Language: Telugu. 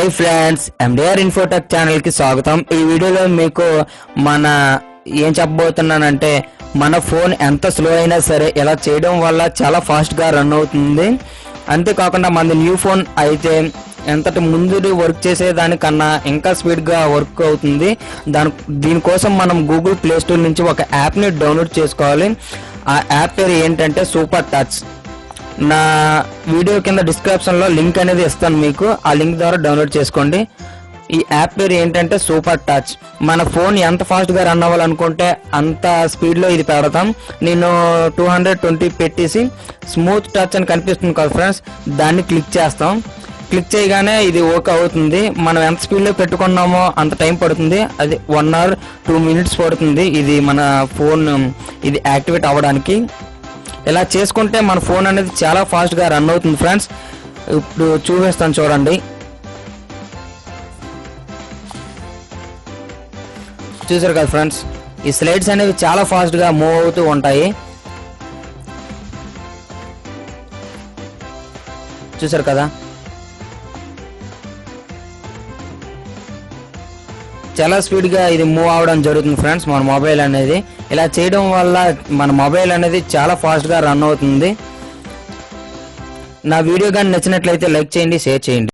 Hi friends, MDR Infotech channel కి స్వాగతం. ఈ వీడియోలో మీకు ఏం చెప్పబోతున్నానంటే మన ఫోన్ ఎంత స్లో అయినా సరే ఇలా చేయడం వల్ల చాలా ఫాస్ట్గా రన్ అవుతుంది. అంతేకాకుండా మన న్యూ ఫోన్ అయితే ఎంతటి ముందు వర్క్ చేసేదానికన్నా ఇంకా స్పీడ్గా వర్క్ అవుతుంది. దీనికోసం మనం గూగుల్ ప్లే స్టోర్ నుంచి ఒక యాప్ని డౌన్లోడ్ చేసుకోవాలి. ఆ యాప్ పేరు ఏంటంటే సూపర్ టచ్. నా వీడియో కింద డిస్క్రిప్షన్లో లింక్ అనేది ఇస్తాను, మీకు ఆ లింక్ ద్వారా డౌన్లోడ్ చేసుకోండి. ఈ యాప్ పేరు ఏంటంటే సూపర్ టచ్. మన ఫోన్ ఎంత ఫాస్ట్గా రన్ అవ్వాలనుకుంటే అంత స్పీడ్లో ఇది పెడతాం. నేను 220 పెట్టేసి స్మూత్ టచ్ అని కనిపిస్తుంది కదా ఫ్రెండ్స్, దాన్ని క్లిక్ చేస్తాం. క్లిక్ చేయగానే ఇది ఓకే అవుతుంది. మనం ఎంత స్పీడ్లో పెట్టుకున్నామో అంత టైం పడుతుంది. అది 1 hour 2 minutes పడుతుంది ఇది మన ఫోన్ ఇది యాక్టివేట్ అవ్వడానికి. ఇలా చేసుకుంటే మన ఫోన్ అనేది చాలా ఫాస్ట్గా రన్ అవుతుంది ఫ్రెండ్స్. ఇప్పుడు చూపిస్తాను చూడండి. చూసారు కదా ఫ్రెండ్స్, ఈ స్లైడ్స్ అనేవి చాలా ఫాస్ట్గా మూవ్ అవుతూ ఉంటాయి. చూసారు కదా, చాలా స్పీడ్గా ఇది మూవ్ అవ్వడం జరుగుతుంది ఫ్రెండ్స్ మన మొబైల్ అనేది. ఇలా చేయడం వల్ల మన మొబైల్ అనేది చాలా ఫాస్ట్గా రన్ అవుతుంది. నా వీడియో కానీ నచ్చినట్లయితే లైక్ చేయండి, షేర్ చేయండి.